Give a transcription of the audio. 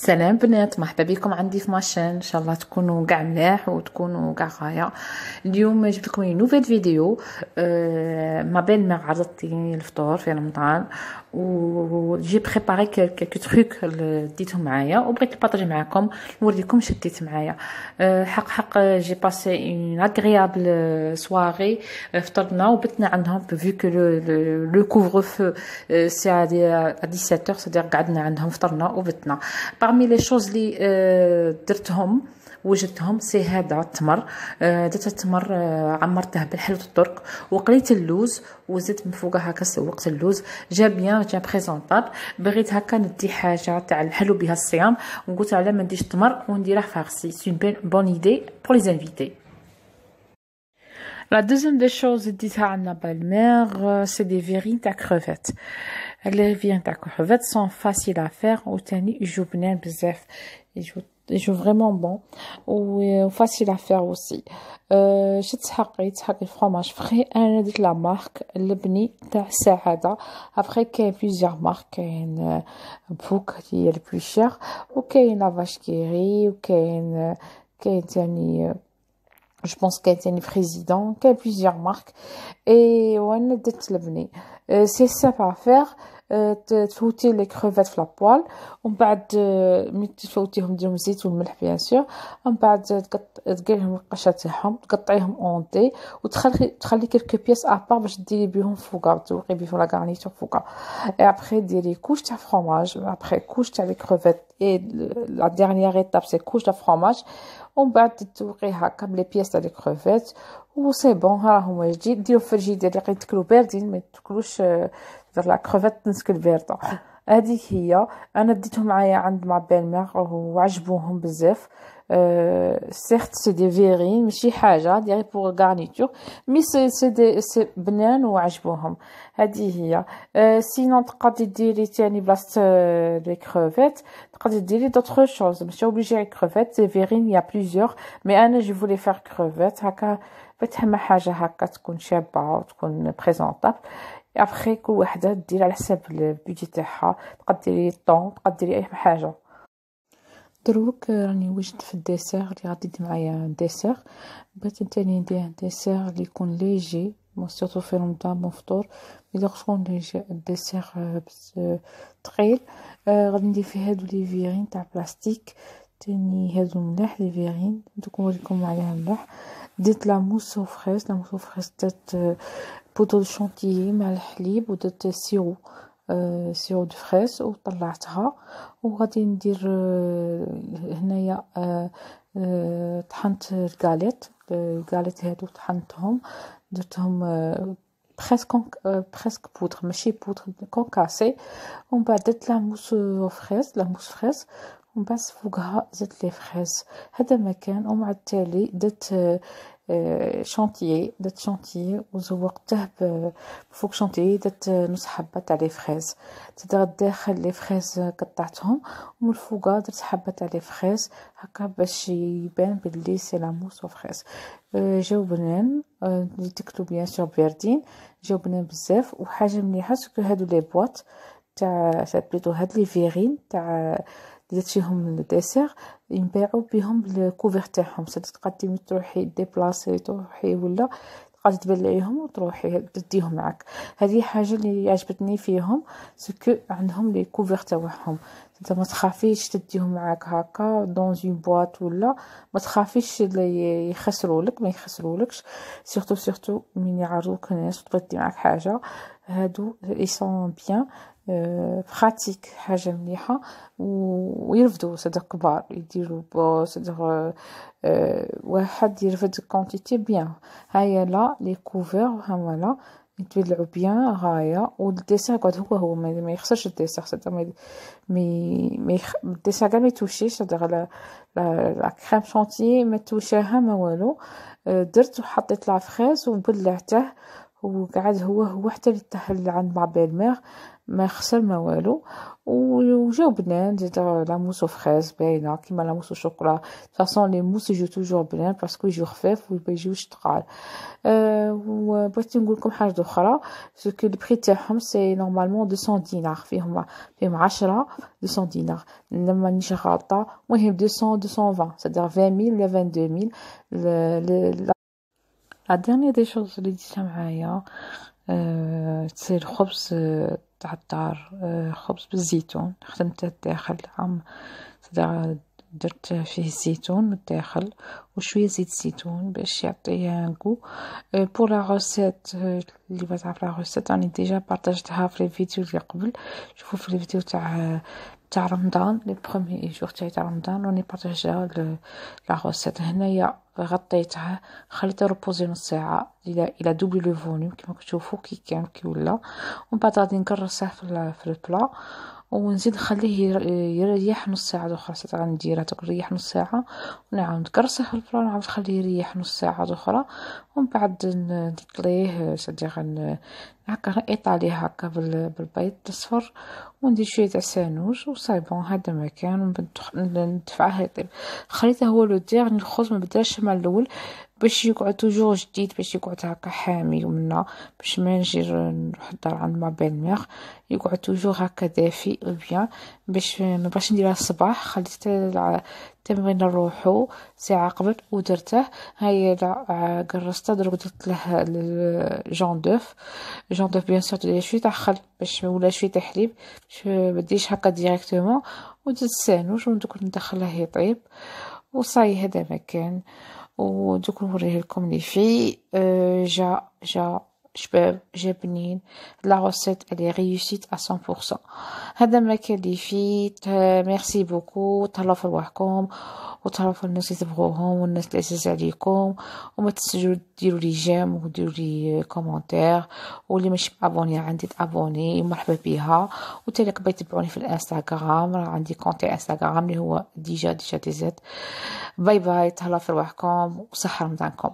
سلام بنات، مرحبا بكم عندي في ماشين. ان شاء الله تكونوا كاع ملاح وتكونوا كاع غايه. اليوم جبت لكم نوفيل فيديو. ما بين ما عرضتني الفطور في رمضان وجي بريباري كلكو تروك ديتهم معايا وبغيت نبارطاجي معكم نوريكم شديت معايا. حق جي باسي اون اغريابل سواري. فطرنا وبتنا عندهم فيو كو لو كوفر فو سي ا 17h، سادير قعدنا عندهم فطرنا وبتنا. parmi les choses اللي درتهم وجدتهم سي هذا التمر. درت التمر، عمرته بالحلوة الترك وقليت اللوز وزدت من فوقها هكا سوقت اللوز. جا بيان، جا بريزونطابل. بغيت هكا ندي حاجه تاع الحلو بها الصيام وقلت على ما نديش التمر ونديره فارسي. سي اون بون ايدي بور لي انفيتي. La deuxième des choses ديتها عندنا بالمير سي دي فيرين تاع كروفيت. les viandes تاع كروفيت sont faciles à faire وتاني يجو بنان بزاف، يجو vraiment bon و facile à faire aussi. شت حقي فرomage فري. انا درت لا مارك اللبني تاع السعاده. ابخي كاين بليزيور مارك، كاين بوك هي لو بلو شير وكاين لا vache qui rit وكاين تاني je pense كاين تاني président، كاين plusieurs marques. et وانا درت لبني. c'est simple à faire. تفوتي لي كروفيت في لابوال ومن بعد ملي تفوتيهم ديرهم زيت والملح بيان سور. ومن بعد تقليهم القشره تاعهم، تقطعيهم اونطي وتخلي كلكو بياس ابار باش ديري بيهم فوقا، تذوقي بيهم لا غارنيتور فوقا. اي ابري ديري كوش تاع فرomage، ابري كوش تاع لي كروفيت. اي لا ديرنيير ايتاب سي كوش تاع فرomage ومن بعد تذوقي هكا بلي بياس تاع لي كروفيت و سي بون. ها هما جديد ديرو في الفريجيدير اللي تاكلوا باردين، ما تاكلوش لا كروفيت تنسكل بارده. هذيك هي. انا ديتهم معايا عند ما بيل وعجبوهم بزاف. سيرت سي دي فيرين ماشي حاجه ديري بور غارنيتور، مي سي بنان وعجبوهم. هذه هي. سينون تقدري ديري تاني بلاصه لي كروفيت، تقدري ديري دوطخ شوز، ماشي اوبليجي كروفيت. سي فيرين يا بليزيور، مي انا جو فولي فار كروفيت هكا بتهم حاجه هكا تكون شابه وتكون بريزونطابل. ابخي كل وحده دير على حساب البيجي تاعها، تقدري طون تقدري اي حاجه. دروك راني وجدت في الديسير اللي غادي ندير معايا ديسير. بغيت نتاني ندير ديسير اللي يكون ليجي سورتو في رمضان مون فطور، الا يكون ليجي الديسير ثقيل. غادي ندير فيه هادو لي فيرين تاع بلاستيك تاني، هادو ملاح لي فيرين دوك نوريكم عليها ملاح. درت لا موس فريز، لا موس فريز درت بودر شونتيي مع الحليب ودرت سيرو دو فريز وطلعتها. وغادي ندير هنايا طحنت الكاليت هادو طحنتهم درتهم بريسك بودر ماشي بودر كونكاسي. ومن بعد درت لا موس فريز ومن بعد فوقها زدت لي فريز. هذا مكان. ومع التالي درت شونتيي وزوقته بفوق شونتيي. درت نص حبه تاع لي فريز، تقدر داخل لي فريز قطعتهم ومن فوقها درت حبه تاع لي فريز هكا باش يبان بلي سي لا موس فريز. جاو بنان، اللي تاكلوا بيان سور باردين، جاو بنان بزاف. وحاجه مليحه سكو هادو لي بواط تاع بليطو هاد لي فيرين تاع درت فيهم الديسير ينباعوا بهم الكوفر تاعهم. تقدري تروحي ديبلاسي تروحي ولا تقدري تبلعيهم وتروحي تديهم معك. هذه حاجه اللي عجبتني فيهم سكو عندهم لي كوفر تاعهم، ما تخافيش تديهم معاك هكا دون اون بواط ولا ما تخافيش يخسرولك، ما يخسرولكش. سورتو من يعرضوك الناس وتبدي معاك حاجه. هادو يسون بيان براتيك، حاجه مليحه ويرفدوا صدق كبار يديروا صدق واحد يرفد كونتيتي بيان. هيا لا لي كوفر هما يتبلعوا بيان غايه. والديسير قد هو ما يخسرش الديسير صدق، الديسير كاع ما يتوشيش صدق. لا كريم شونتيي ما توشاها ما والو. درت وحطيت لا فريز وبلعته وقعد هو حتى اللي تحل عند مع بيل ما خسر ما والو. وجاو بنان زيد لا موس او فريز باينه كيما لا موس او شوكولا. فاصون لي موس يجو توجور بنان باسكو يجو خفاف وما يجيوش ثقال. وبغيت نقول لكم حاجه اخرى، سكو البري تاعهم سي نورمالمون 200 دينار، فيهم 10 200 دينار لما مانيش غلطه. المهم 200 220 c'est-à-dire 20000 ولا 22000. لا dernière des choses اللي ديتها معايا سي الخبز تاع الدار، خبز بالزيتون خدمته الداخل عام، درت فيه الزيتون من الداخل وشويه زيت الزيتون باش يعطيه غو. بور لا روسيت اللي بغات تعرف لا روسيت راني ديجا بارطاجتها في الفيديو اللي قبل. شوفوا في الفيديو تاع رمضان لي بروميي جور تاع رمضان راني بارطاجها لا روسيت. هنايا غطيتها خليتها روبوزي نص ساعه الى دوبل لو فوليوم كيما تشوفوا كي كان كي ولا. ومن بعد غادي نكرسه في البلا ونزيد نخليه يريح نص ساعه اخرى. غنديرها تريح نص ساعه ونعاود نكرسه في البلا ونعاود نخليه يريح نص ساعه اخرى. ومن بعد نطليه صديق هكا ايطاليه هكا بالبيض الصفر وندير شويه تاع سانوج وصاي بون. هذا ما كان ندفعه يطيب. خليته هو لو ديرني الخبز ما بداش مع الاول باش يقعد توجور جديد، باش يقعد هكا حامي ومنا باش ما نجي نحضر عند ما بين يقعد توجور هكا دافي بيان باش ما باش نديرها الصباح. خليت التمرين نروحو ساعه قبل ودرته. هيا قرصته درك درت له جون دوف بيان سور تدير شويه تاع خل باش ولا شويه تاع حليب باش ما تديش هكا ديريكتومون. ودرت السانوج ودوك ندخله يطيب وصاي. هذا مكان ودوك نوريه لكم لي في جا شباب جا بنين. لا روسيت اللي ريوسيت 100%. هذا ما كان لي فيت. ميرسي بوكو. تهلاو في رواحكم وتهلاو في الناس اللي تبغوهم والناس اللي عزاز عليكم. وما تنسوا ديروا لي جيم وديروا لي كومونتير، واللي ماشي ابوني عندي تابوني مرحبا بها. وتالك بغيتو تبعوني في الانستغرام راه عندي كونتي انستغرام اللي هو ديجا دي زد. باي باي. تهلاو في رواحكم وصحه رمضانكم.